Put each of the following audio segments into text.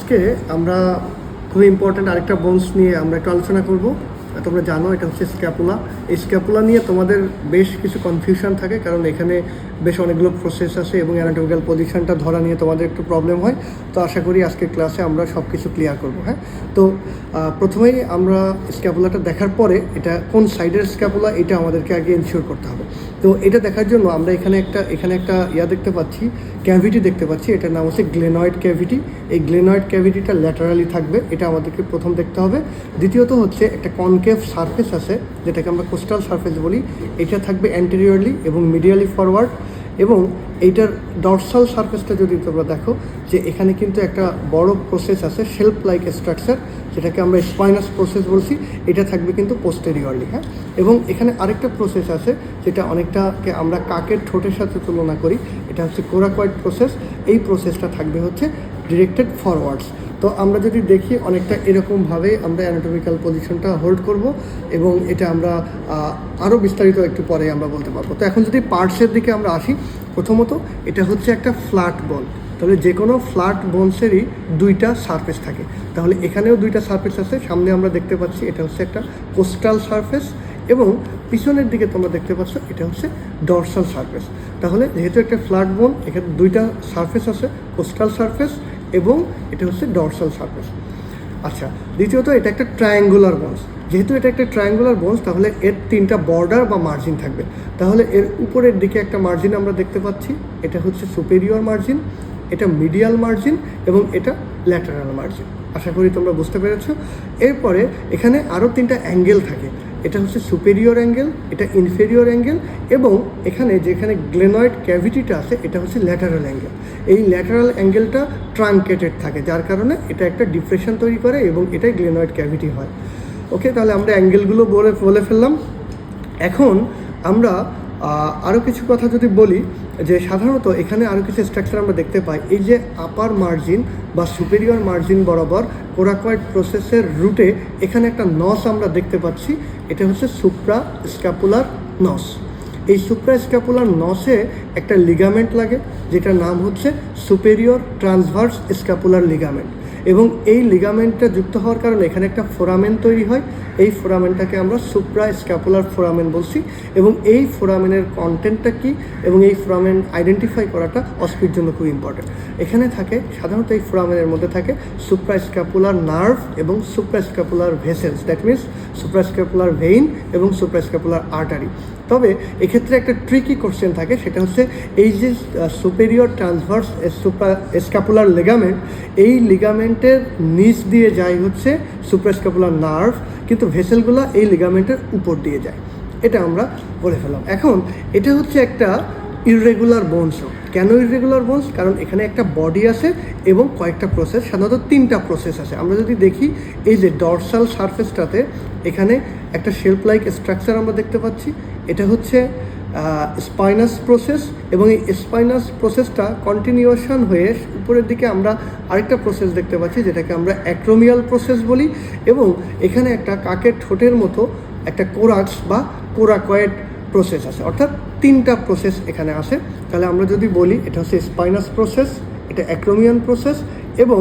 আজকে আমরা খুবই ইম্পর্ট্যান্ট আরেকটা বোনস নিয়ে আমরা একটু আলোচনা করব। তোমরা জানো এটা হচ্ছে স্ক্যাপুলা। এই স্ক্যাপুলা নিয়ে তোমাদের বেশ কিছু কনফিউশন থাকে, কারণ এখানে বেশ অনেকগুলো প্রসেস আছে এবং অ্যানাটমিক্যাল পজিশনটা ধরা নিয়ে তোমাদের একটু প্রবলেম হয়। তো আশা করি আজকের ক্লাসে আমরা সব কিছু ক্লিয়ার করবো। হ্যাঁ, তো প্রথমেই আমরা স্ক্যাপুলাটা দেখার পরে এটা কোন সাইডের স্ক্যাপুলা এটা আমাদেরকে আগে এনশিওর করতে হবে। তো এটা দেখার জন্য আমরা এখানে একটা দেখতে পাচ্ছি, ক্যাভিটি দেখতে পাচ্ছি। এটার নাম হচ্ছে গ্লেনয়েড ক্যাভিটি। এই গ্লেনয়েড ক্যাভিটিটা ল্যাটারালি থাকবে, এটা আমাদেরকে প্রথম দেখতে হবে। দ্বিতীয়ত হচ্ছে একটা কনকেভ সারফেস আছে, যেটাকে আমরা কোস্টাল সারফেস বলি। এটা থাকবে অ্যান্টেরিয়রলি এবং মিডিয়ালি ফরওয়ার্ড। এবং এইটার ডরসাল সারফেসটা যদি তোমরা দেখো, যে এখানে কিন্তু একটা বড় প্রসেস আছে, শেল্প লাইক স্ট্রাকচার, যেটাকে আমরা স্পাইনাস প্রসেস বলছি। এটা থাকবে কিন্তু পোস্টেরিয়রলি। হ্যাঁ, এবং এখানে আরেকটা প্রসেস আছে যেটা অনেকটাকে আমরা কাকের ঠোঁটের সাথে তুলনা করি। এটা হচ্ছে কোরাকয়েড প্রসেস। এই প্রসেসটা থাকবে হচ্ছে ডিরেক্টেড ফরওয়ার্ডস। তো আমরা যদি দেখি অনেকটা এরকমভাবে আমরা অ্যানাটমিক্যাল পজিশনটা হোল্ড করব, এবং এটা আমরা আরও বিস্তারিত একটু পরে আমরা বলতে পারবো। তো এখন যদি পার্টসের দিকে আমরা আসি, প্রথমত এটা হচ্ছে একটা ফ্ল্যাট বোন। তাহলে যে কোনো ফ্ল্যাট বোনসেরই দুইটা সারফেস থাকে। তাহলে এখানেও দুইটা সারফেস আছে। সামনে আমরা দেখতে পাচ্ছি এটা হচ্ছে একটা কোস্টাল সারফেস, এবং পিছনের দিকে তোমরা দেখতে পাচ্ছ এটা হচ্ছে ডরসাল সারফেস। তাহলে যেহেতু একটা ফ্ল্যাট বোন, এখানে দুইটা সারফেস আছে, কোস্টাল সারফেস এবং এটা হচ্ছে ডরসাল সারফেস। আচ্ছা, দ্বিতীয়ত এটা একটা ট্রায়াঙ্গুলার বোনস। যেহেতু এটা একটা ট্রায়াঙ্গুলার বোনস, তাহলে এর তিনটা বর্ডার বা মার্জিন থাকবে। তাহলে এর উপরের দিকে একটা মার্জিন আমরা দেখতে পাচ্ছি, এটা হচ্ছে সুপেরিয়র মার্জিন, এটা মিডিয়াল মার্জিন এবং এটা ল্যাটারাল মার্জিন। আশা করি তোমরা বুঝতে পেরেছো। এরপরে এখানে আরও তিনটা অ্যাঙ্গেল থাকে। এটা হচ্ছে সুপেরিয়র অ্যাঙ্গেল, এটা ইনফেরিয়র অ্যাঙ্গেল, এবং এখানে যেখানে গ্লেনয়েড ক্যাভিটিটা আছে এটা হচ্ছে ল্যাটারাল অ্যাঙ্গেল। এই ল্যাটারাল অ্যাঙ্গেলটা ট্রাঙ্কেটেড থাকে, যার কারণে এটা একটা ডিপ্রেশন তৈরি করে এবং এটাই গ্লেনয়েড ক্যাভিটি হয়। ওকে, তাহলে আমরা অ্যাঙ্গেলগুলো বলে ফেললাম। এখন আমরা আরও কিছু কথা যদি বলি, যে সাধারণত এখানে আরও কিছু স্ট্রাকচার আমরা দেখতে পাই। এই যে আপার মার্জিন বা সুপেরিয়র মার্জিন বরাবর কোরাকয়েড প্রসেসের রুটে এখানে একটা নস আমরা দেখতে পাচ্ছি। এটা হচ্ছে সুপ্রা স্ক্যাপুলার নস। এই সুপ্রা স্ক্যাপুলার নসে একটা লিগামেন্ট লাগে, যেটার নাম হচ্ছে সুপেরিয়র ট্রান্সভার্স স্ক্যাপুলার লিগামেন্ট। এবং এই লিগামেন্টটা যুক্ত হওয়ার কারণে এখানে একটা ফোরামেন তৈরি হয়। এই ফোরামেনটাকে আমরা সুপ্রা স্ক্যাপুলার ফোরামেন বলছি। এবং এই ফোরামেনের কন্টেন্টটা কী এবং এই ফোরামেন আইডেন্টিফাই করাটা অস্পির জন্য খুব ইম্পর্টেন্ট। এখানে থাকে সাধারণত এই ফোরামেনের মধ্যে থাকে সুপ্রা স্ক্যাপুলার নার্ভ এবং supra scapular vessels, that means supra scapular vein এবং সুপ্রা স্ক্যাপুলার আর্টারি। তবে এক্ষেত্রে একটা ট্রিকি কোশ্চেন থাকে, সেটা হচ্ছে এই যে সুপেরিয়র ট্রান্সভার্স স্ক্যাপুলার লিগামেন্ট, এই লিগামেন্টের নিচ দিয়ে যায় হচ্ছে সুপ্রাস্ক্যাপুলার নার্ভ, কিন্তু ভেসেলগুলো এই লিগামেন্টের উপর দিয়ে যায়। এটা আমরা বলে ফেললাম। এখন এটা হচ্ছে একটা ইররেগুলার বোনসও। কেন ইররেগুলার বোনস? কারণ এখানে একটা বডি আছে এবং কয়েকটা প্রসেস, সাধারণত তিনটা প্রসেস আছে। আমরা যদি দেখি এই যে ডরসাল সারফেসটাতে এখানে একটা শেল্প লাইক স্ট্রাকচার আমরা দেখতে পাচ্ছি। এটা হচ্ছে স্পাইনাস প্রসেস, এবং এই স্পাইনাস প্রসেসটা কন্টিনিউশন হয়ে উপরের দিকে আমরা আরেকটা প্রসেস দেখতে পাচ্ছি, যেটাকে আমরা অ্যাক্রোমিয়াল প্রসেস বলি। এবং এখানে একটা কাকের ঠোঁটের মতো একটা কোরাক্স বা কোরাকয়েড প্রসেস আছে, অর্থাৎ তিনটা প্রসেস এখানে আছে। তাহলে আমরা যদি বলি এটা হচ্ছে স্পাইনাস প্রসেস, এটা অ্যাক্রোমিয়ান প্রসেস এবং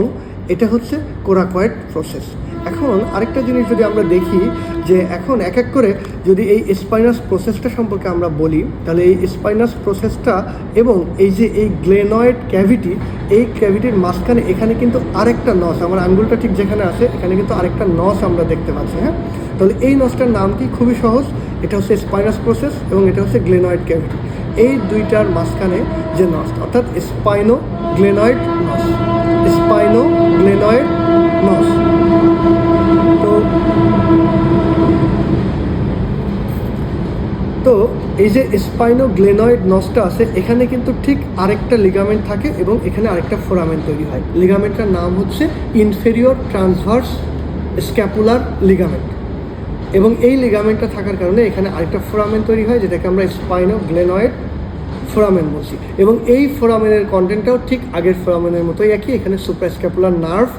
এটা হচ্ছে কোরাকয়েড প্রসেস। এখন আরেকটা জিনিস যদি আমরা দেখি, যে এখন এক এক করে যদি এই স্পাইনাস প্রসেসটা সম্পর্কে আমরা বলি, তাহলে এই স্পাইনাস প্রসেসটা এবং এই যে এই গ্লেনয়েড ক্যাভিটি, এই ক্যাভিটির মাঝখানে এখানে কিন্তু আরেকটা নস, আমার আঙ্গুলটা ঠিক যেখানে আছে এখানে কিন্তু আরেকটা নস আমরা দেখতে পাচ্ছি। হ্যাঁ, তাহলে এই নসটার নাম কি? খুবই সহজ, এটা হচ্ছে স্পাইনাস প্রসেস এবং এটা হচ্ছে গ্লেনয়েড ক্যাভিটি। এই দুইটার মাঝখানে যে নস, অর্থাৎ স্পাইনো গ্লেনয়েড নস, স্পাইনো গ্লেনয়েড নস। তো এই যে স্পাইনো গ্লেনয়েড নসটা আছে, এখানে কিন্তু ঠিক আরেকটা লিগামেন্ট থাকে এবং এখানে আরেকটা ফোরামেন তৈরি হয়। লিগামেন্টটার নাম হচ্ছে ইনফেরিয়র ট্রান্সভার্স স্ক্যাপুলার লিগামেন্ট। এবং এই লিগামেন্টটা থাকার কারণে এখানে আরেকটা ফোরামেন তৈরি হয়, যেটাকে আমরা স্পাইনো গ্লেনয়েড ফোরামেন বলছি। এবং এই ফোরামেনের কন্টেন্টটাও ঠিক আগের ফোরামেনের মতোই একই। এখানে সুপ্রাস্ক্যাপুলার নার্ভ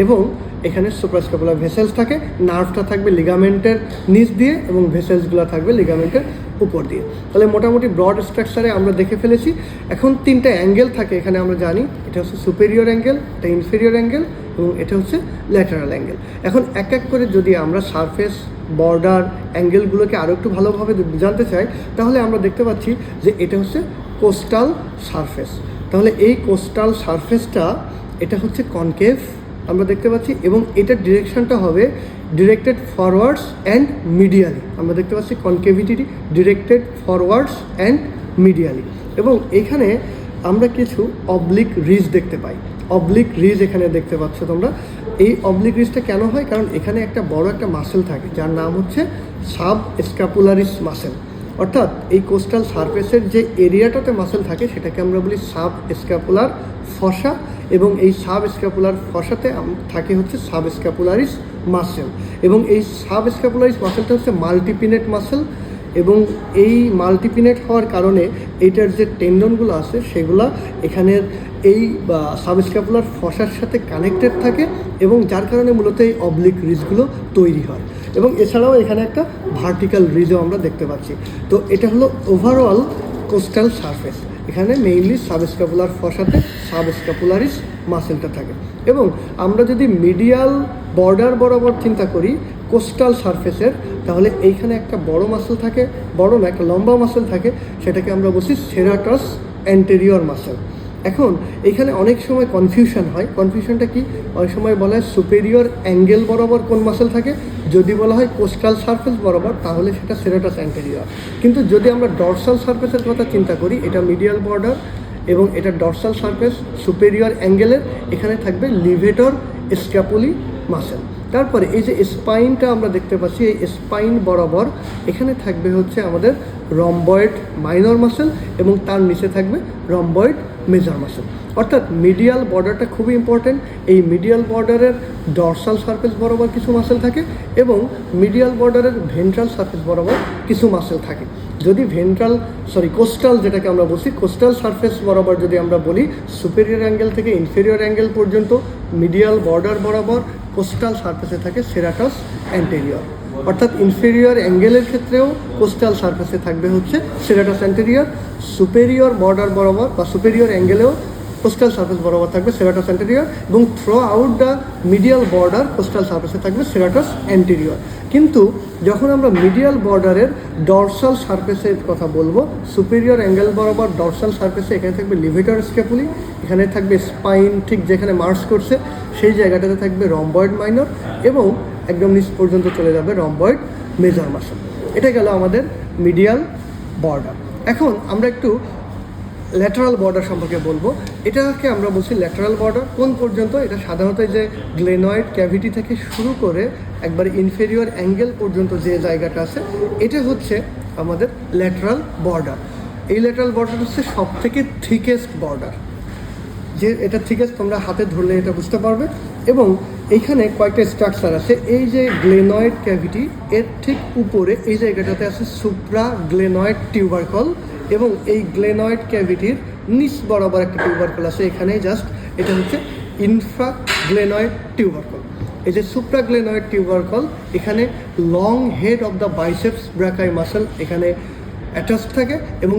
এবং এখানে সুপ্রাস্ক্যাপুলার ভেসেলস থাকে। নার্ভটা থাকবে লিগামেন্টের নিচ দিয়ে এবং ভেসেলসগুলো থাকবে লিগামেন্টের উপর দিয়ে। তাহলে মোটামুটি ব্রড স্ট্রাকচারে আমরা দেখে ফেলেছি। এখন তিনটা অ্যাঙ্গেল থাকে এখানে, আমরা জানি এটা হচ্ছে সুপেরিয়র অ্যাঙ্গেল, এটা ইনফেরিয়র অ্যাঙ্গেল এবং এটা হচ্ছে ল্যাটারাল অ্যাঙ্গেল। এখন এক এক করে যদি আমরা সারফেস, বর্ডার, অ্যাঙ্গেলগুলোকে আরও একটু ভালোভাবে জানতে চাই, তাহলে আমরা দেখতে পাচ্ছি যে এটা হচ্ছে কোস্টাল সারফেস। তাহলে এই কোস্টাল সারফেসটা এটা হচ্ছে কনকেভ আমরা দেখতে পাচ্ছি, এবং এটার ডিরেকশনটা হবে ডিরেক্টেড ফরওয়ার্ডস অ্যান্ড মিডিয়ালি। আমরা দেখতে পাচ্ছি concavity directed forwards and medially, এবং এখানে আমরা কিছু অবলিক রিজ দেখতে পাই। অবলিক রিজ এখানে দেখতে পাচ্ছ তোমরা। এই অবলিক রিজটা কেন হয়? কারণ এখানে একটা বড় একটা মাসেল থাকে যার নাম হচ্ছে সাব স্ক্যাপুলারিস মাসেল। অর্থাৎ এই কোস্টাল সারফেসের যে এরিয়াটাতে মাসেল থাকে সেটাকে আমরা বলি সাব স্ক্যাপুলার ফসা, এবং এই সাব স্ক্যাপুলার ফসাতে থাকে হচ্ছে সাব স্ক্যাপুলারিস মাসেল, এবং এই সাব স্ক্যাপুলারিস মাসেলটা হচ্ছে মাল্টিপিনেট মাসেল, এবং এই মাল্টিপিনেট হওয়ার কারণে এইটার যে টেন্ডনগুলো আছে সেগুলো এখানের এই সাবস্ক্যাপুলার ফসার সাথে কানেক্টেড থাকে, এবং যার কারণে মূলত এই অবলিক রিজগুলো তৈরি হয়। এবং এছাড়াও এখানে একটা ভার্টিক্যাল রিজও আমরা দেখতে পাচ্ছি। তো এটা হলো ওভারঅল কোস্টাল সারফেস। এখানে মেইনলি সাবস্ক্যাপুলার ফসাতে সাবস্ক্যাপুলারিস মাসেলটা থাকে। এবং আমরা যদি মিডিয়াল বর্ডার বরাবর চিন্তা করি কোস্টাল সারফেসের, তাহলে এইখানে একটা বড় মাসেল থাকে, বড় না, একটা লম্বা মাসেল থাকে, সেটাকে আমরা বলছি সেরাটাস অ্যান্টেরিয়র মাসেল। এখন এখানে অনেক সময় কনফিউশন হয়। কনফিউশনটা কি? অনেক সময় বলা হয় সুপেরিয়র অ্যাঙ্গেল বরাবর কোন মাসেল থাকে, যদি বলা হয় কোস্টাল সারফেস বরাবর তাহলে সেটা সেরাটাস অ্যান্টেরিয়র। কিন্তু যদি আমরা ডরসাল সারফেসের কথা চিন্তা করি, এটা মিডিয়াল বর্ডার এবং এটা ডরসাল সারফেস সুপেরিয়র অ্যাঙ্গেলের, এখানে থাকবে লিভেটর স্ক্যাপুলি মাসেল। তারপরে এই যে স্পাইনটা আমরা দেখতে পাচ্ছি, এই স্পাইন বরাবর এখানে থাকবে হচ্ছে আমাদের রম্বয়েড মাইনর মাসেল, এবং তার নিচে থাকবে রম্বয়েড মেজর মাসেল। অর্থাৎ মিডিয়াল বর্ডারটা খুবই ইম্পর্টেন্ট। এই মিডিয়াল বর্ডারের ডরসাল সারফেস বরাবর কিছু মাসেল থাকে, এবং মিডিয়াল বর্ডারের ভেন্ট্রাল সারফেস বরাবর কিছু মাসেল থাকে। যদি কোস্টাল যেটাকে আমরা বলছি, কোস্টাল সারফেস বরাবর যদি আমরা বলি, সুপেরিয়র অ্যাঙ্গেল থেকে ইনফেরিয়র অ্যাঙ্গেল পর্যন্ত মিডিয়াল বর্ডার বরাবর কোস্টাল সারফেসে থাকে সেরাটাস অ্যান্টেরিয়র। অর্থাৎ ইনফেরিয়র অ্যাঙ্গেলের ক্ষেত্রেও কোস্টাল সারফেসে থাকবে হচ্ছে সেরাটাস অ্যান্টেরিয়র, সুপেরিয়র বর্ডার বরাবর বা সুপেরিয়র অ্যাঙ্গেলেও কোস্টাল সারফেস বরাবর থাকবে সেরাটাস অ্যান্টেরিয়র, এবং through out the medial border coastal সারফেসে থাকবে সেরাটাস অ্যান্টেরিয়র। কিন্তু যখন আমরা মিডিয়াল বর্ডারের ডরসাল সারফেসের কথা বলবো, সুপেরিয়র অ্যাঙ্গেল বরাবর ডরসাল সারফেসে এখানে থাকবে লিভেটর স্ক্যাপুলি, এখানে থাকবে স্পাইন ঠিক যেখানে মার্চ করছে সেই জায়গাটাতে থাকবে রম্বয়েড মাইনর, এবং একদম নিচ পর্যন্ত চলে যাবে রম্বয়েড মেজর মাসেল। এটা গেল আমাদের মিডিয়াল বর্ডার। এখন আমরা একটু ল্যাটারাল বর্ডার সম্পর্কে বলবো। এটাকে আমরা বলছি ল্যাটারাল বর্ডার কোন পর্যন্ত? এটা সাধারণত যে গ্লেনয়েড ক্যাভিটি থেকে শুরু করে একবার ইনফেরিয়র অ্যাঙ্গেল পর্যন্ত যে জায়গাটা আছে, এটা হচ্ছে আমাদের ল্যাটারাল বর্ডার। এই ল্যাটারাল বর্ডার হচ্ছে সব থেকে থিকেস্ট বর্ডার। যে এটা থিকেস্ট তোমরা হাতে ধরলে এটা বুঝতে পারবে। এবং এইখানে কয়েকটা স্ট্রাকচার আছে। এই যে গ্লেনয়েড ক্যাভিটি, এর ঠিক উপরে এই জায়গাটাতে আছে সুপ্রা গ্লেনয়েড টিউবারকল, এবং এই গ্লেনয়েড ক্যাভিটির নিচ বরাবর একটা টিউবারকল আছে এখানে, জাস্ট এটা হচ্ছে ইনফ্রা গ্লেনয়েড টিউবারকল। এই যে সুপ্রা গ্লেনয়েড টিউবারকল, এখানে long head of the biceps ব্রাকাই muscle এখানে অ্যাটাচ থাকে, এবং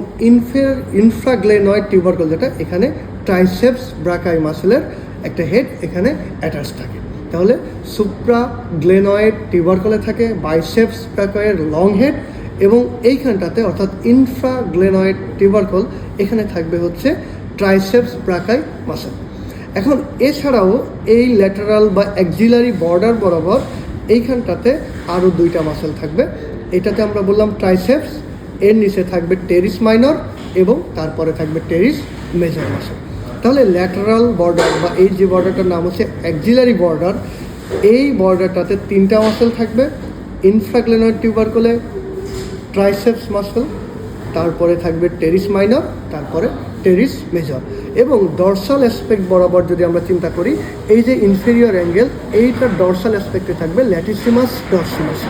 ইনফ্রাগ্লেনয়েড টিউবারকল যেটা, এখানে ট্রাইসেপস ব্রাকাই মাসেলের একটা হেড এখানে অ্যাটাচ থাকে। তাহলে সুপ্রা গ্লেনয়েড টিউবারকলে থাকে বাইসেপস ব্রাকাইয়ের লং হেড, এবং এইখানটাতে অর্থাৎ ইনফ্রাগ্লেনয়েড টিউবারকল এখানে থাকবে হচ্ছে ট্রাইসেপস ব্রাকাই মাসেল। এখন এছাড়াও এই ল্যাটারাল বা অ্যাক্সিলারি বর্ডার বরাবর এইখানটাতে আরও দুইটা মাসেল থাকবে। এটাতে আমরা বললাম ট্রাইসেপস, এর নিচে থাকবে টেরিস মাইনর, এবং তারপরে থাকবে টেরিস মেজর মাসেল। তাহলে ল্যাটারাল বর্ডার বা এই যে বর্ডারটার নাম হচ্ছে অ্যাক্সিলারি বর্ডার, এই বর্ডারটাতে তিনটা মাসেল থাকবে। ইনফ্রাগ্লেনয়েড টিউবারকলে ট্রাইসেপস মাসেল, তারপরে থাকবে টেরিস মাইনর, তারপরে টেরিস মেজর। এবং ডরসাল অ্যাসপেক্ট বরাবর যদি আমরা চিন্তা করি, এই যে ইনফেরিয়র অ্যাঙ্গেল, এইটার ডরসাল অ্যাসপেক্টে থাকবে ল্যাটিসিমাস ডরসিমাস।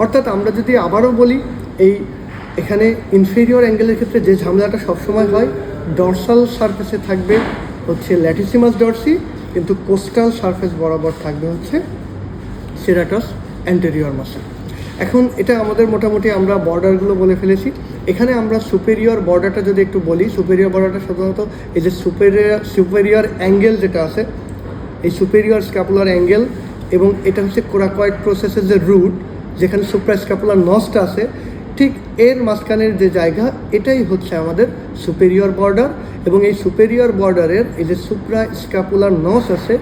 অর্থাৎ আমরা যদি আবারও বলি, এই এখানে ইনফেরিয়র অ্যাঙ্গেলের ক্ষেত্রে যে ঝামেলাটা সবসময় হয়, ডরসাল সারফেসে থাকবে হচ্ছে ল্যাটিসিমাস ডরসি, কিন্তু কোস্টাল সারফেস বরাবর থাকবে হচ্ছে সেরাটাস অ্যান্টেরিয়র মাসেল। এখন এটা আমাদের মোটামুটি আমরা বর্ডারগুলো বলে ফেলেছি। এখানে আমরা সুপেরিয়র বর্ডারটা যদি একটু বলি, সুপেরিয়র বর্ডারটা সাধারণত এই যে সুপেরিয়র অ্যাঙ্গেল যেটা আছে, এই সুপেরিয়র স্ক্যাপুলার অ্যাঙ্গেল, এবং এটা হচ্ছে কোরাকয়েড প্রসেসের যে রুট, যেখানে সুপ্রা স্ক্যাপুলার নসটা আছে, ঠিক এর মাঝখানের যে জায়গা, এটাই হচ্ছে আমাদের সুপেরিয়র বর্ডার। এবং এই সুপেরিয়র বর্ডারের এই যে সুপ্রা স্ক্যাপুলার নস আছে,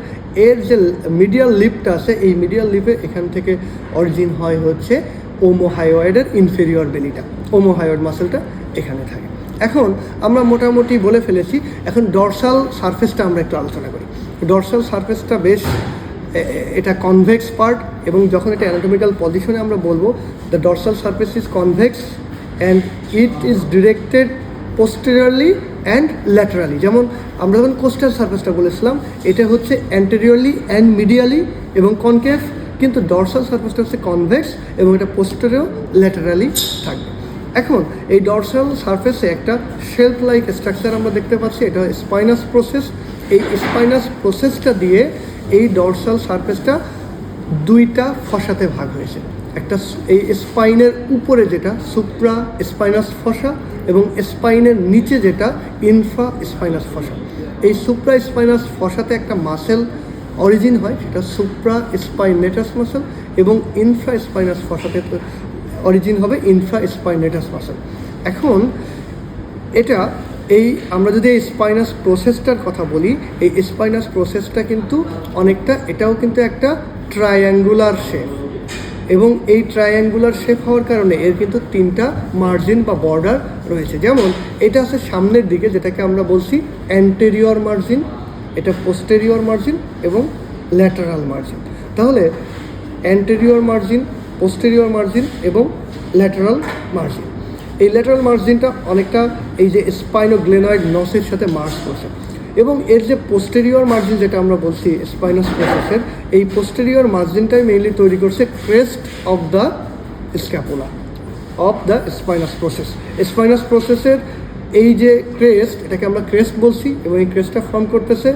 এর যে মিডিয়াল লিপটা আছে, এই মিডিয়াল লিপে এখান থেকে অরিজিন হয় হচ্ছে ওমোহাইয়েডের ইনফেরিয়র বেলিটা, ওমোহাইয়েড মাসেলটা এখানে থাকে। এখন আমরা মোটামুটি বলে ফেলেছি, এখন ডরসাল সারফেসটা আমরা একটু আলোচনা করি। ডরসাল সারফেসটা বেশ, এটা কনভেক্স পার্ট, এবং যখন এটা অ্যানাটমিক্যাল পজিশনে আমরা বলবো the dorsal surface is convex and it is directed posteriorly and laterally. যেমন আমরা যখন কোস্টাল সারফেসটা বলেছিলাম, এটা হচ্ছে অ্যান্টেরিয়রলি অ্যান্ড মিডিয়ালি এবং কনকেভ, কিন্তু ডরসাল সারফেসটা হচ্ছে কনভেক্স এবং এটা পোস্টেরিয়র ল্যাটারালি থাকবে। এখন এই ডরসাল সারফেসে একটা শেলফ লাইক স্ট্রাকচার আমরা দেখতে পাচ্ছি, এটা স্পাইনাস প্রসেস। এই স্পাইনাস প্রসেসটা দিয়ে এই ডরসাল সারফেসটা দুইটা ফসাতে ভাগ হয়েছে। একটা এই স্পাইনের উপরে যেটা সুপ্রা স্পাইনাস ফসা, এবং স্পাইনের নিচে যেটা ইনফ্রা স্পাইনাস ফসা। এই সুপ্রা স্পাইনাস ফসাতে একটা মাসেল অরিজিন হয়, সেটা সুপ্রা স্পাইনেটাস মাসেল, এবং ইনফ্রা স্পাইনাস ফসাতে অরিজিন হবে ইনফ্রা স্পাইনেটাস মাসেল। এখন এটা এই আমরা যদি এই স্পাইনাস প্রসেসটার কথা বলি, এই স্পাইনাস প্রসেসটা কিন্তু অনেকটা, এটাও কিন্তু একটা ট্রায়াঙ্গুলার শেপ, এবং এই ট্রায়াঙ্গুলার শেপ হওয়ার কারণে এর কিন্তু তিনটা মার্জিন বা বর্ডার রয়েছে। যেমন এটা আছে সামনের দিকে, যেটাকে আমরা বলছি অ্যান্টেরিয়র মার্জিন, এটা পোস্টেরিয়র মার্জিন এবং ল্যাটারাল মার্জিন। তাহলে অ্যান্টেরিয়র মার্জিন, পোস্টেরিয়র মার্জিন এবং ল্যাটারাল মার্জিন, এই ল্যাটারাল মার্জিনটা অনেকটা এই যে স্পাইনোগ্লেনয়েড নসের সাথে মার্জ করছে, এবং এর যে পোস্টেরিয়র মার্জিন যেটা আমরা বলছি স্পাইনাস প্রসেসের, এই পোস্টেরিয়র মার্জিনটাই মেইনলি তৈরি করছে crest of the scapula of the spinous process. Spinous প্রসেসের এই যে ক্রেস্ট, এটাকে আমরা ক্রেস্ট বলছি, এবং এই ক্রেস্টটা ফর্ম করতেছে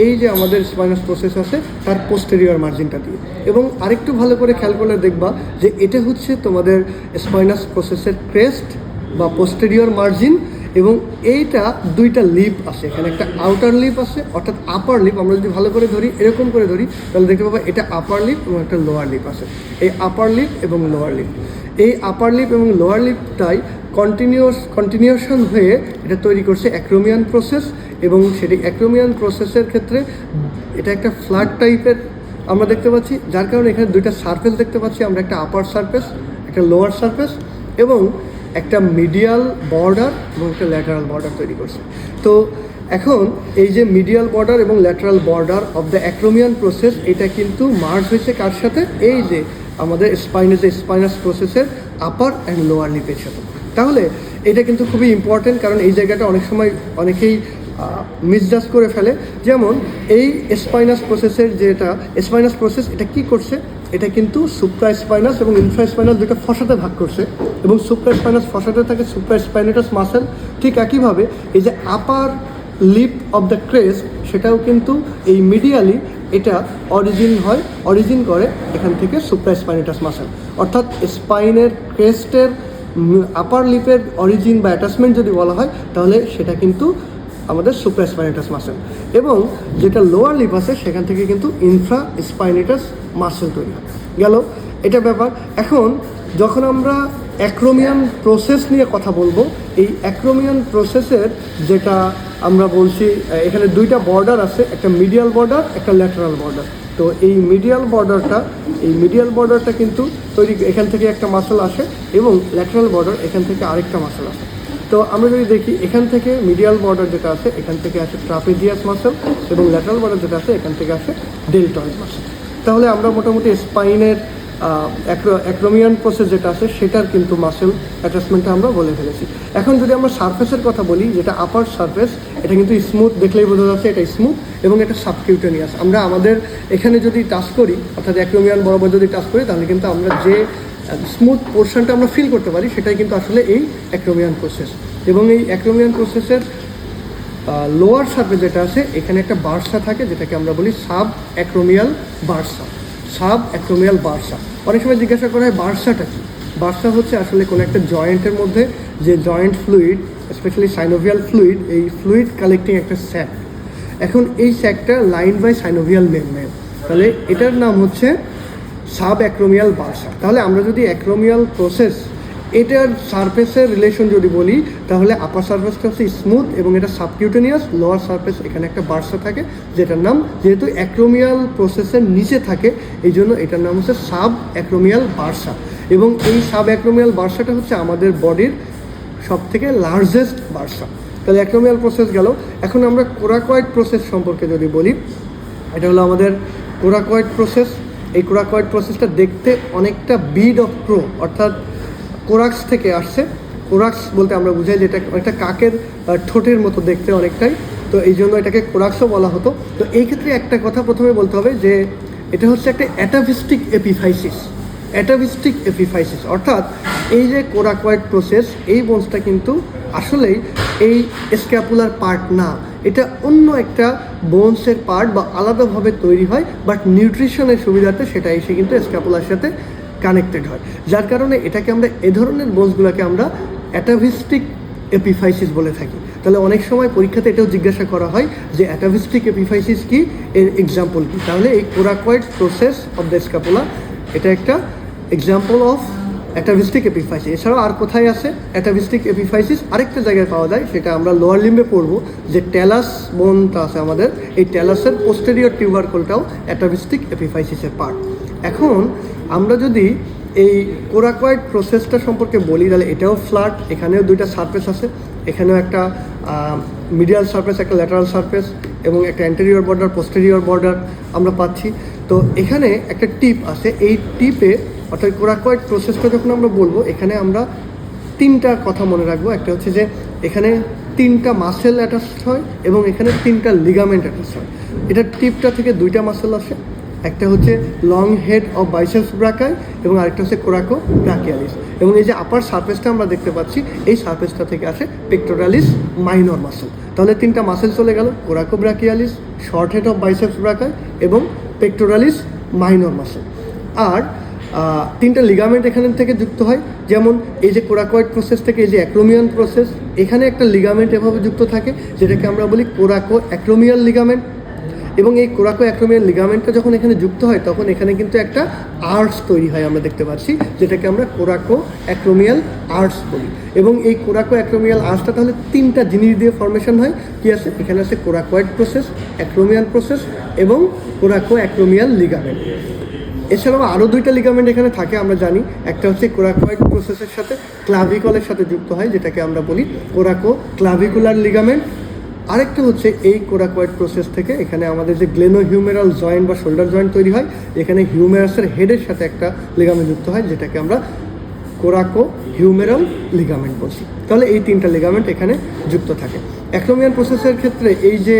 এই যে আমাদের স্পাইনাস প্রসেস আছে তার পোস্টেরিয়র মার্জিনটা দিয়ে। এবং আরেকটু ভালো করে খেয়াল করলে দেখবা যে এটা হচ্ছে তোমাদের স্পাইনাস প্রসেসের ক্রেস্ট বা পোস্টেরিয়র মার্জিন, এবং এইটা দুইটা লিপ আছে, এখানে একটা আউটার লিপ আছে, অর্থাৎ আপার লিপ। আমরা যদি ভালো করে ধরি, এরকম করে ধরি, তাহলে দেখতে পাবো এটা আপার লিপ এবং একটা লোয়ার লিপ আছে। এই আপার লিপ এবং লোয়ার লিপ, এই আপার লিপ এবং লোয়ার লিপটাই কন্টিনিউশন হয়ে এটা তৈরি করছে অ্যাক্রোমিয়ান প্রসেস, এবং সেটি অ্যাক্রোমিয়ান প্রসেসের ক্ষেত্রে এটা একটা ফ্ল্যাট টাইপের আমরা দেখতে পাচ্ছি, যার কারণে এখানে দুইটা সারফেস দেখতে পাচ্ছি আমরা, একটা আপার সারফেস, একটা লোয়ার সারফেস, এবং একটা মিডিয়াল বর্ডার এবং একটা ল্যাটারাল বর্ডার তৈরি করছে। তো এখন এই যে মিডিয়াল বর্ডার এবং lateral border of the acromion process, এটা কিন্তু মার্জ হয়েছে কার সাথে? এই যে আমাদের স্পাইনাস প্রসেসের আপার অ্যান্ড লোয়ার লিপের সাথে। তাহলে এটা কিন্তু খুবই ইম্পর্টেন্ট, কারণ এই জায়গাটা অনেক সময় অনেকেই মিসজাজ করে ফেলে। যেমন এই স্পাইনাস প্রসেসের যেটা স্পাইনাস প্রসেস, এটা কি করছে? এটা কিন্তু সুপ্রা স্পাইনাস এবং ইনফ্রা স্পাইনাস দুটো ফসাতে ভাগ করছে, এবং সুপ্রা স্পাইনাস ফসাতে থাকে সুপ্রা স্পাইনেটাস মাসেল। ঠিক একইভাবে এই যে upper lip of the crest, সেটাও কিন্তু এই মিডিয়ালি এটা অরিজিন করে এখান থেকে সুপ্রা স্পাইনেটাস মাসেল। অর্থাৎ স্পাইনের ক্রেস্টের আপার লিপের অরিজিন বা অ্যাটাচমেন্ট যদি বলা হয়, তাহলে সেটা কিন্তু আমাদের সুপ্রা স্পাইনেটাস মাসেল, এবং যেটা লোয়ার লিপ আছে সেখান থেকে কিন্তু ইনফ্রা স্পাইনেটাস মাসেল তৈরি হয়। গেল এটা ব্যাপার। এখন যখন আমরা অ্যাক্রোমিয়ান প্রসেস নিয়ে কথা বলবো, এই অ্যাক্রোমিয়ান প্রসেসের যেটা আমরা বলছি, এখানে দুইটা বর্ডার আছে, একটা মিডিয়াল বর্ডার, একটা ল্যাটারাল বর্ডার। তো এই মিডিয়াল বর্ডারটা কিন্তু তৈরি, এখান থেকে একটা মাসেল আসে, এবং ল্যাটারাল বর্ডার এখান থেকে আরেকটা মাসেল আসে। তো আমরা যদি দেখি, এখান থেকে মিডিয়াল বর্ডার যেটা আছে এখান থেকে আসে ট্রাপেজিয়াস মাসেল, এবং ল্যাটারাল বর্ডার যেটা আছে এখান থেকে আসে ডেলটয়েড মাসেল। তাহলে আমরা মোটামুটি স্পাইনের অ্যাক্রোমিয়ান প্রসেস যেটা আছে সেটার কিন্তু মাসেল অ্যাটাচমেন্টটা আমরা বলে ফেলেছি। এখন যদি আমরা সারফেসের কথা বলি, যেটা আপার সারফেস, এটা কিন্তু স্মুথ, দেখলেই বোঝা যাচ্ছে এটা স্মুথ, এবং এটা সাবকিউটেনিয়াস। আমরা আমাদের এখানে যদি টাচ করি, অর্থাৎ অ্যাক্রোমিয়ান বরাবর যদি টাচ করি, তাহলে কিন্তু আমরা যে স্মুথ পোর্শনটা আমরা ফিল করতে পারি, সেটাই কিন্তু আসলে এই অ্যাক্রোমিয়ান প্রসেস। এবং এই অ্যাক্রোমিয়ান প্রসেসের লোয়ার সারফেস যেটা আছে, এখানে একটা বার্সা থাকে, যেটাকে আমরা বলি sub acromial Barca. Sub acromial Barca. অনেক সময় জিজ্ঞাসা করা হয় বার্সাটা কি। বার্সা হচ্ছে আসলে কোনো একটা জয়েন্টের মধ্যে যে joint fluid, specially synovial fluid, এই ফ্লুইড কালেক্টিং একটা স্যাক। এখন এই স্যাকটা লাইন বাই সাইনোভিয়াল মেমব্রেন, তাহলে এটার নাম হচ্ছে সাব অ্যাক্রোমিয়াল বার্সা। তাহলে আমরা যদি অ্যাক্রোমিয়াল প্রসেস এটার সারফেসের রিলেশন যদি বলি, তাহলে আপার সারফেসটা হচ্ছে স্মুথ এবং এটা সাবকিউটেনিয়াস, লোয়ার সারফেস এখানে একটা বার্সা থাকে, যেটার নাম, যেহেতু অ্যাক্রোমিয়াল প্রসেসের নিচে থাকে এই জন্য এটার নাম হচ্ছে সাব অ্যাক্রোমিয়াল বার্সা। এবং এই সাব অ্যাক্রোমিয়াল বার্সাটা হচ্ছে আমাদের বডির সব থেকে লার্জেস্ট বার্সা। তাহলে অ্যাক্রোমিয়াল প্রসেস গেল। এখন আমরা কোরাকয়েড প্রসেস সম্পর্কে যদি বলি, এটা হলো আমাদের কোরাকয়েড প্রসেস। এই কোরাকয়েড প্রসেসটা দেখতে অনেকটা বিড অফ ক্রো অর্থাৎ কোরাক্স থেকে আসছে। কোরাক্স বলতে আমরা বুঝাই যে এটা অনেকটা কাকের ঠোঁটের মতো দেখতে অনেকটাই, তো এই জন্য এটাকে কোরাক্সও বলা হতো। তো এই ক্ষেত্রে একটা কথা প্রথমে বলতে হবে যে এটা হচ্ছে একটা অ্যাটাভিস্টিক এপিফাইসিস। অ্যাটাভিস্টিক এপিফাইসিস অর্থাৎ এই যে কোরাকয়েড প্রসেস, এই বোনসটা কিন্তু আসলেই এই স্ক্যাপুলার পার্ট না, এটা অন্য একটা বোনসের পার্ট বা আলাদাভাবে তৈরি হয়, বাট নিউট্রিশনের সুবিধাতে সেটা এসে কিন্তু স্ক্যাপুলার সাথে কানেক্টেড হয়, যার কারণে এটাকে আমরা এ ধরনের বোনসগুলোকে আমরা অ্যাটাভিস্টিক এপিফাইসিস বলে থাকি। তাহলে অনেক সময় পরীক্ষাতে এটাও জিজ্ঞাসা করা হয় যে অ্যাটাভিস্টিক এপিফাইসিস কি, এর এক্সাম্পল কি। তাহলে এই coracoid process of the scapula এটা একটা এক্সাম্পল অফ অ্যাটাভিস্টিক এপিফাইসিস। এছাড়াও আর কোথায় আছে অ্যাটাভিস্টিক এপিফাইসিস? আরেকটা জায়গায় পাওয়া যায়, সেটা আমরা লোয়ার লিম্বে পড়বো, যে ট্যালাস বোনটা আছে আমাদের, এই ট্যালাসের পোস্টেরিয়র টিউবারকলটাও অ্যাটাভিস্টিক এপিফাইসিসের পার্ট। এখন আমরা যদি এই কোরাকয়েড প্রসেসটা সম্পর্কে বলি, তাহলে এটাও ফ্ল্যাট, এখানেও দুইটা সারফেস আছে, এখানেও একটা মিডিয়াল সারফেস, একটা ল্যাটারাল সারফেস এবং একটা অ্যান্টেরিয়র বর্ডার, পোস্টেরিয়র বর্ডার আমরা পাচ্ছি। তো এখানে একটা টিপ আছে, এই টিপে অর্থাৎ কোরাকয়েড প্রসেসটা যখন আমরা বলবো, এখানে আমরা তিনটা কথা মনে রাখবো। একটা হচ্ছে যে এখানে তিনটা মাসেল অ্যাটাচড হয় এবং এখানে তিনটা লিগামেন্ট অ্যাটাচড হয়। এটা টিপটা থেকে দুইটা মাসেল আসে, একটা হচ্ছে লং হেড অফ বাইসেপস ব্রাকাই এবং আরেকটা হচ্ছে কোরাকো ব্রাকিয়ালিস। এবং এই যে আপার সারফেসটা আমরা দেখতে পাচ্ছি, এই সারফেসটা থেকে আসে পেক্টোরালিস মাইনর মাসেল। তাহলে তিনটা মাসেল চলে গেল, coraco brachialis, short head of biceps ব্রাকাই এবং পেক্টোরালিস মাইনর মাসেল। আর তিনটা লিগামেন্ট এখানে থেকে যুক্ত হয়, যেমন এই যে কোরাকয়েড প্রসেস থেকে এই যে অ্যাক্রোমিয়ান প্রসেস, এখানে একটা লিগামেন্ট এভাবে যুক্ত থাকে যেটাকে আমরা বলি কোরাকো অ্যাক্রোমিয়াল লিগামেন্ট। এবং এই কোরাকো অ্যাক্রোমিয়াল লিগামেন্টটা যখন এখানে যুক্ত হয় তখন এখানে কিন্তু একটা আর্টস তৈরি হয়, আমরা দেখতে পাচ্ছি, যেটাকে আমরা কোরাকো অ্যাক্রোমিয়াল আর্টস বলি। এবং এই কোরাকো অ্যাক্রোমিয়াল আর্টসটা তাহলে তিনটা জিনিস দিয়ে ফর্মেশন হয়। কি আছে এখানে? আছে কোরাকয়েড প্রসেস, অ্যাক্রোমিয়াল প্রসেস এবং কোরাকো অ্যাক্রোমিয়াল লিগামেন্ট। এছাড়াও আরও দুইটা লিগামেন্ট এখানে থাকে আমরা জানি, একটা হচ্ছে কোরাকয়েড প্রসেসের সাথে ক্লাভিকলের সাথে যুক্ত হয়, যেটাকে আমরা বলি কোরাকো ক্লাভিকুলার লিগামেন্ট। আরেকটা হচ্ছে এই কোরাকয়েড প্রসেস থেকে এখানে আমাদের যে গ্লেনো হিউমেরাল জয়েন্ট বা শোল্ডার জয়েন্ট তৈরি হয়, এখানে হিউমেরাসের হেডের সাথে একটা লিগামেন্ট যুক্ত হয়, যেটাকে আমরা কোরাকো হিউমেরাল লিগামেন্ট বলছি। তাহলে এই তিনটা লিগামেন্ট এখানে যুক্ত থাকে। অ্যাক্রোমিয়াল প্রসেসের ক্ষেত্রে এই যে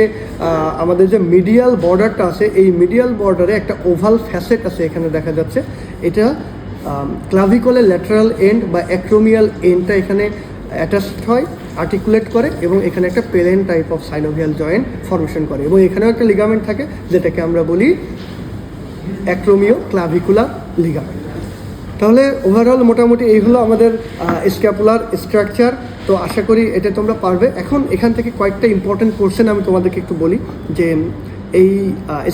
আমাদের যে মিডিয়াল বর্ডারটা আছে, এই মিডিয়াল বর্ডারে একটা ওভাল ফ্যাসেট আছে এখানে দেখা যাচ্ছে, এটা ক্লাভিকলের ল্যাটারাল এন্ড বা অ্যাক্রোমিয়াল এন্ডটা এখানে অ্যাটাচড হয়, আর্টিকুলেট করে এবং এখানে একটা পেলেন type of synovial joint formation করে। এবং এখানেও একটা লিগামেন্ট থাকে যেটাকে আমরা বলি অ্যাক্রোমিও ক্লাভিকুলার লিগামেন্ট। তাহলে ওভারঅল মোটামুটি এই হলো আমাদের স্ক্যাপুলার স্ট্রাকচার। তো আশা করি এটা তোমরা পারবে। এখন এখান থেকে কয়েকটা ইম্পর্টেন্ট কোশ্চেন আমি তোমাদেরকে একটু বলি যে এই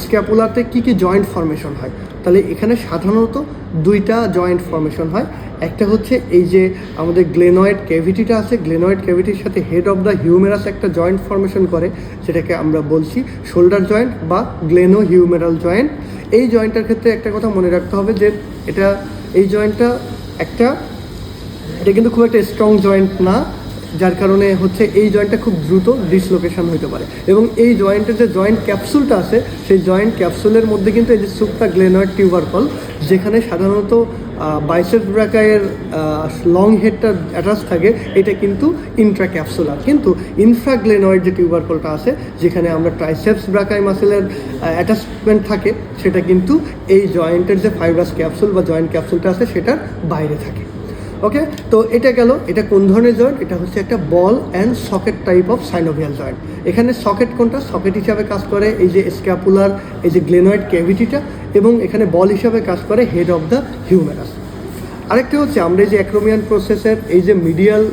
স্ক্যাপুলাতে কী কী জয়েন্ট ফর্মেশন হয়। তাহলে এখানে সাধারণত দুইটা জয়েন্ট ফর্মেশন হয়। একটা হচ্ছে এই যে আমাদের গ্লেনয়েড ক্যাভিটিটা আছে, গ্লেনয়েড ক্যাভিটির সাথে হেড অফ দ্য হিউমেরাস একটা জয়েন্ট ফর্মেশন করে, যেটাকে আমরা বলছি শোল্ডার জয়েন্ট বা গ্লেনো হিউমেরাল জয়েন্ট। এই জয়েন্টের ক্ষেত্রে একটা কথা মনে রাখতে হবে যে এই জয়েন্টটা এটা কিন্তু খুব একটা স্ট্রং জয়েন্ট না, যার কারণে হচ্ছে এই জয়েন্টটা খুব দ্রুত ডিসলোকেশন হতে পারে। এবং এই জয়েন্টের যে জয়েন্ট ক্যাপসুলটা আছে, সেই জয়েন্ট ক্যাপসুলের মধ্যে কিন্তু এই যে সুপ্রাগ্লেনয়েড টিউবারকল, যেখানে সাধারণত বাইসেপস ব্রাকাইয়ের লং হেডটা অ্যাটাচ থাকে, এটা কিন্তু ইন্ট্রাক্যাপসুলার। কিন্তু ইনফ্রাগ্লেনয়েড যে টিউবারকলটা আছে, যেখানে আমরা ট্রাইসেপস ব্রাকাই মাসেলের অ্যাটাচমেন্ট থাকে, সেটা কিন্তু এই জয়েন্টের যে ফাইব্রাস ক্যাপসুল বা জয়েন্ট ক্যাপসুলটা আছে সেটার বাইরে থাকে। ওকে, তো এটা গেল। এটা কোন ধরনের জয়েন্ট? এটা হচ্ছে একটা ball and socket type of synovial joint. এখানে সকেট কোনটা? সকেট হিসাবে কাজ করে এই যে স্ক্যাপুলার এই যে গ্লেনয়েড ক্যাভিটিটা, এবং এখানে বল হিসাবে কাজ করে হেড অফ দ্য হিউমেরাস। আরেকটা হচ্ছে আমরা এই যে অ্যাক্রোমিয়ান প্রসেসের এই যে মিডিয়াল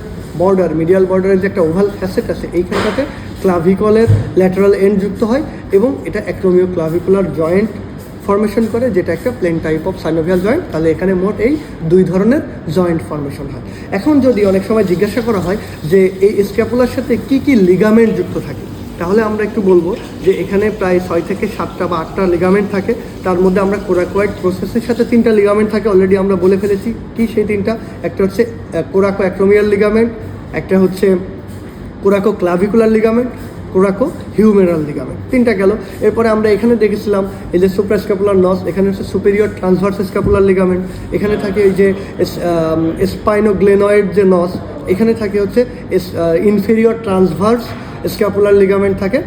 বর্ডারের যে একটা ওভাল ফ্যাসেট আছে, এইখানটাতে ক্লাভিকলের ল্যাটারাল এন্ড যুক্ত হয় এবং এটা অ্যাক্রোমিও ক্লাভিকুলার জয়েন্ট ফর্মেশন করে, যেটা একটা plane type of synovial joint. তাহলে এখানে মোট এই 2 ধরনের জয়েন্ট ফর্মেশন হয়। এখন যদি অনেক সময় জিজ্ঞাসা করা হয় যে এই স্ক্যাপুলার সাথে কি কি লিগামেন্ট যুক্ত থাকে, তাহলে আমরা একটু বলবো যে এখানে প্রায় 6 থেকে 7টা বা 8টা লিগামেন্ট থাকে। তার মধ্যে আমরা কোরাকয়েড প্রসেসের সাথে 3টা লিগামেন্ট থাকে, অলরেডি আমরা বলে ফেলেছি কি সেই 3টা। একটা হচ্ছে কোরাকো অ্যাক্রোমিয়াল লিগামেন্ট, একটা হচ্ছে coraco clavicular ligament, coraco humeral ligament, 3টা গেল। এরপরে আমরা এখানে দেখেছিলাম এই যে সুপ্রাস্ক্যাপুলার নস, এখানে হচ্ছে সুপেরিয়র ট্রান্সভার্স স্ক্যাপুলার লিগামেন্ট, এখানে থাকে এই যে স্পাইনোগ্লেনয়েড যে নস, এখানে থাকে হচ্ছে ইনফেরিয়র ট্রান্সভার্স স্ক্যাপুলার লিগামেন্ট থাকে।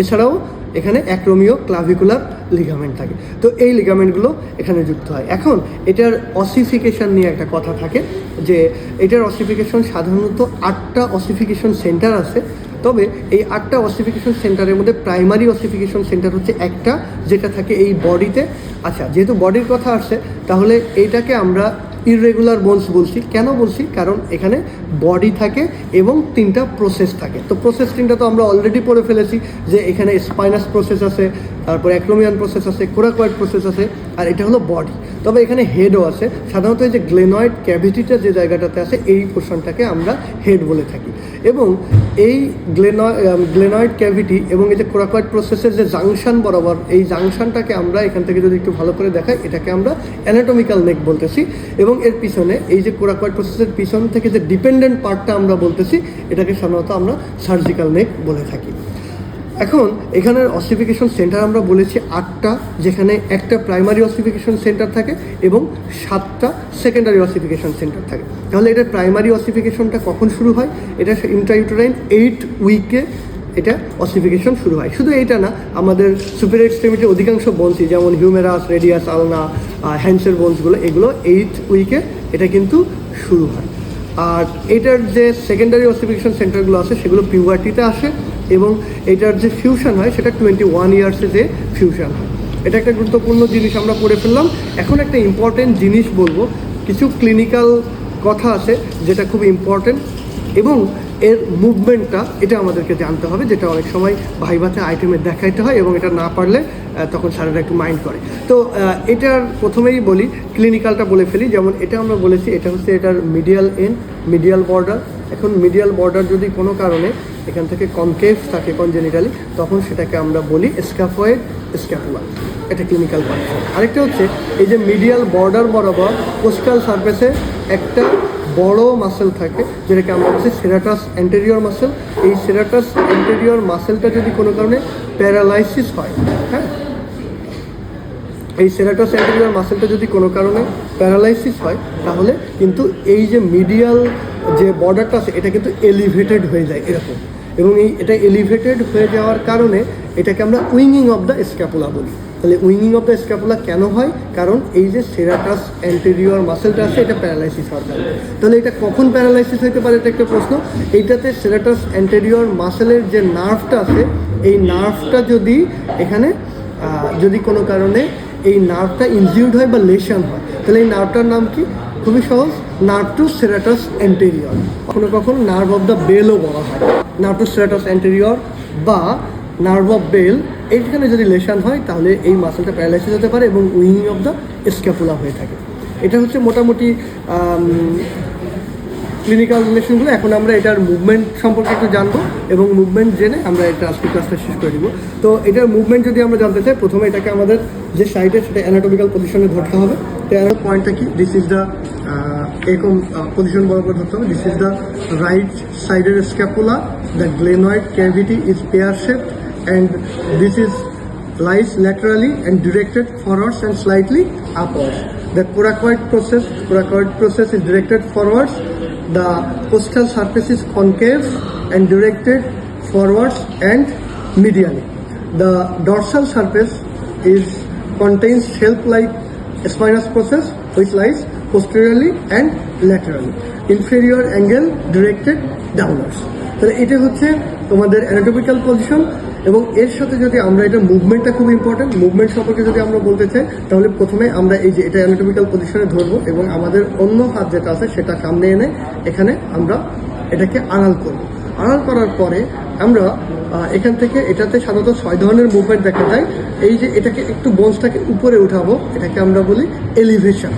এছাড়াও এখানে অ্যাক্রোমিও ক্লাভিকুলার লিগামেন্ট থাকে। তো এই লিগামেন্টগুলো এখানে যুক্ত হয়। এখন এটার অসিফিকেশন নিয়ে একটা কথা থাকে যে এটার অসিফিকেশন সাধারণত 8টা অসিফিকেশন সেন্টার আছে। তবে এই 8টা অসিফিকেশন সেন্টারের মধ্যে প্রাইমারি অসিফিকেশন সেন্টার হচ্ছে একটা, যেটা থাকে এই বডিতে। আচ্ছা, যেহেতু বডির কথা আসছে, তাহলে এইটাকে আমরা ইররেগুলার বোনস বলছি। কেন বলছি? কারণ এখানে বডি থাকে এবং 3টা প্রসেস থাকে। তো প্রসেস 3টা তো আমরা অলরেডি পড়ে ফেলেছি যে এখানে স্পাইনাস প্রসেস আছে, তারপর অ্যাক্রোমিয়ান প্রসেস আছে, কোরাকয়েড প্রসেস আছে, আর এটা হলো বডি। তবে এখানে হেডও আছে। সাধারণত এই যে গ্লেনয়েড ক্যাভিটিটা যে জায়গাটাতে আছে, এই পোর্শনটাকে আমরা হেড বলে থাকি। এবং এই গ্লেনয়েড ক্যাভিটি এবং এই যে কোরাকয়েড প্রসেসের যে জাংশন বরাবর, এই জাংশনটাকে আমরা এখান থেকে যদি একটু ভালো করে দেখাই, এটাকে আমরা অ্যানাটমিক্যাল নেক বলতেছি। এবং এর পিছনে এই যে কোরাকয়েড প্রসেসের পিছন থেকে যে ডিপেন্ডেন্ট পার্টটা আমরা বলতেছি, এটাকে সাধারণত আমরা সার্জিক্যাল নেক বলে থাকি। এখন এখানের অসিফিকেশন সেন্টার আমরা বলেছি 8টা, যেখানে একটা প্রাইমারি অসিফিকেশন সেন্টার থাকে এবং 7টা সেকেন্ডারি অসিফিকেশন সেন্টার থাকে। তাহলে এটার প্রাইমারি অসিফিকেশনটা কখন শুরু হয়? এটা ইন্ট্রাইউটেরাইন 8 উইকে এটা অসিফিকেশন শুরু হয়। শুধু এইটা না, আমাদের সুপিরিয়র এক্সট্রিমিটির অধিকাংশ বোনসই, যেমন হিউমেরাস, রেডিয়াস, আলনা, হ্যান্ডসের বোনসগুলো, এগুলো 8 উইকে এটা কিন্তু শুরু হয়। আর এটার যে সেকেন্ডারি অসিফিকেশন সেন্টারগুলো আছে, সেগুলো পিউবার্টিতে আসে এবং এটার যে ফিউশন হয় সেটা 21 ইয়ার্সে যে ফিউশন হয়। এটা একটা গুরুত্বপূর্ণ জিনিস আমরা পড়ে ফেললাম। এখন একটা ইম্পর্টেন্ট জিনিস বলবো, কিছু ক্লিনিক্যাল কথা আছে যেটা খুব ইম্পর্টেন্ট, এবং এর মুভমেন্টটা এটা আমাদেরকে জানতে হবে, যেটা অনেক সময় ভাইভাতে আইটেমে দেখাইতে হয় এবং এটা না পারলে তখন স্যারেরা একটু মাইন্ড করে। তো এটার প্রথমেই বলি, ক্লিনিক্যালটা বলে ফেলি। যেমন এটা আমরা বলেছি, এটা হচ্ছে এটার মিডিয়াল এন্ড, মিডিয়াল বর্ডার। এখন মিডিয়াল বর্ডার যদি কোনো কারণে এখান থেকে কনকেভ থাকে কনজেনিটালি, তখন সেটাকে আমরা বলি স্ক্যাফয়েড স্ক্যাপুলা। এটা ক্লিনিক্যাল কন্ডিশন। আরেকটা হচ্ছে এই যে মিডিয়াল বর্ডার বরাবর কোস্টাল সারফেসে একটা বড় মাসেল থাকে, যেটাকে আমরা বলছি সেরাটাস অ্যান্টেরিয়র মাসেল। এই সেরাটাস অ্যান্টেরিয়র মাসেলটা যদি কোনো কারণে প্যারালাইসিস হয়, হ্যাঁ, এই সেরাটাস অ্যান্টেরিয়র মাসেলটা যদি কোনো কারণে প্যারালাইসিস হয়, তাহলে কিন্তু এই যে মিডিয়াল যে বর্ডারটা আছে, এটা কিন্তু এলিভেটেড হয়ে যায় এরকম। এবং এটা এলিভেটেড হয়ে যাওয়ার কারণে এটাকে আমরা উইঙ্গিং অফ দ্য স্ক্যাপুলা বলি। তাহলে উইঙ্গিং অফ দ্য স্ক্যাপুলা কেন হয়? কারণ এই যে সেরাটাস অ্যান্টেরিয়র মাসেলটা আছে, এটা প্যারালাইসিস হওয়ার কারণে। তাহলে এটা কখন প্যারালাইসিস হতে পারে, এটা একটা প্রশ্ন। এইটাতে সেরাটাস অ্যান্টেরিয়র মাসেলের যে নার্ভটা আছে, এই নার্ভটা যদি এখানে যদি কোনো কারণে এই নার্ভটা ইনজিউর্ড হয় বা লেশন হয়, তাহলে এই নার্ভটার নাম কি? খুবই সহজ, নার্ভ টু সেরাটাস অ্যান্টেরিয়র। কখনো কখনো নার্ভ অফ দ্য বেলও বলা হয়। নার্ভ টু সেরাটাস অ্যান্টেরিয়র বা নার্ভ অফ বেল, এইখানে যদি লেশন হয়, তাহলে এই মাসেলটা প্যারালাইসিস হতে পারে এবং উইঙ্গিং অফ দ্য স্ক্যাপুলা হয়ে থাকে। এটা হচ্ছে মোটামুটি ক্লিনিক্যাল রিলেশনগুলো। এখন আমরা এটার মুভমেন্ট সম্পর্কে একটু জানবো এবং মুভমেন্ট জেনে আমরা এটা আজকে ক্লাসটা শেষ করে দিব। তো এটার মুভমেন্ট যদি আমরা জানতে চাই, প্রথমে এটাকে আমাদের যে সাইডে সেটা অ্যানাটমিক্যাল পজিশনে ধরতে হবে। তো পয়েন্টটা কি? দিস ইজ দ্য এরকম পজিশন বরাবর ধরতে হবে। দিস ইজ দ্য রাইট সাইডের scapula, the glenoid cavity is pear shaped and this is lies laterally and directed forwards and slightly upwards. The coracoid process is directed forwards. The costal surface is concave and directed forwards and medially. The dorsal surface contains shelf-like spinous process which lies posteriorly and laterally. Inferior angle directed downwards. তাহলে এটা হচ্ছে তোমাদের anatomical position. এবং এর সাথে যদি আমরা এটা মুভমেন্টটা খুব ইম্পর্টেন্ট, মুভমেন্ট সম্পর্কে যদি আমরা বলতে চাই তাহলে প্রথমে আমরা এই যে এটা অ্যানাটমিক্যাল পজিশনে ধরবো এবং আমাদের অন্য হাত যেটা আছে সেটা সামনে এনে এখানে আমরা এটাকে আড়াল করব। আড়াল করার পরে আমরা এখান থেকে এটাতে সাধারণত 6 ধরনের মুভমেন্ট দেখা যায়। এই যে এটাকে একটু বোনসটাকে উপরে উঠাবো, এটাকে আমরা বলি এলিভেশন,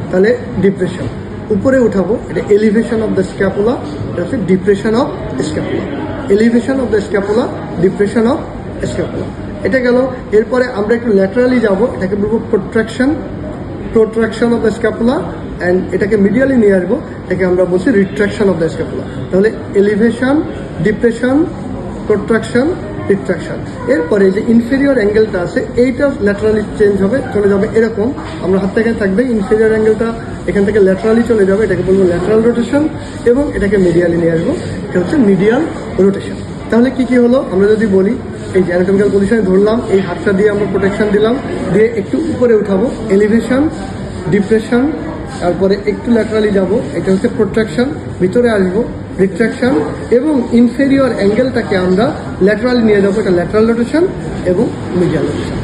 তাহলে ডিপ্রেশন। উপরে উঠাবো, এটা এলিভেশন অফ দ্য স্ক্যাপুলা, এটা হচ্ছে depression of scapula. Elevation of the scapula, depression of scapula, এটা গেল। এরপরে আমরা একটু ল্যাটারালি যাব, এটাকে বলবো প্রোট্রাকশন অফ দ্য স্ক্যাপুলা, অ্যান্ড এটাকে মিডিয়ালি নিয়ে আসবো, এটাকে আমরা বলছি রিট্রাকশন অফ দ্য স্ক্যাপুলা। তাহলে এলিভেশন, ডিপ্রেশন, প্রোট্রাকশন, রিট্রাকশন। এরপরে যে ইনফেরিয়র অ্যাঙ্গেলটা আছে এইটা ল্যাটারালি চেঞ্জ হবে, চলে যাবে এরকম। আমরা হাত থেকে থাকবে, ইনফেরিয়র অ্যাঙ্গেলটা এখান থেকে ল্যাটারালি চলে যাবে, এটাকে বলবো ল্যাটারাল রোটেশন, এবং এটাকে মিডিয়ালি নিয়ে আসবো, এটা হচ্ছে মিডিয়াল রোটেশন। তাহলে কি হলো, আমরা যদি বলি এই যে অ্যানাটমিক্যাল পজিশনে ধরলাম, এই হাতটা দিয়ে আমরা প্রোটেকশন দিলাম, দিয়ে একটু উপরে উঠাবো, এলিভেশন, ডিপ্রেশন, তারপরে একটু ল্যাটারালি যাব, এটা হচ্ছে প্রোট্রাকশন, ভিতরে আসবো, রিট্রাকশন, এবং ইনফেরিয়র অ্যাঙ্গেলটাকে আমরা ল্যাটারালি নিয়ে যাবো, এটা ল্যাটারাল রোটেশন এবং মিডিয়াল রোটেশন।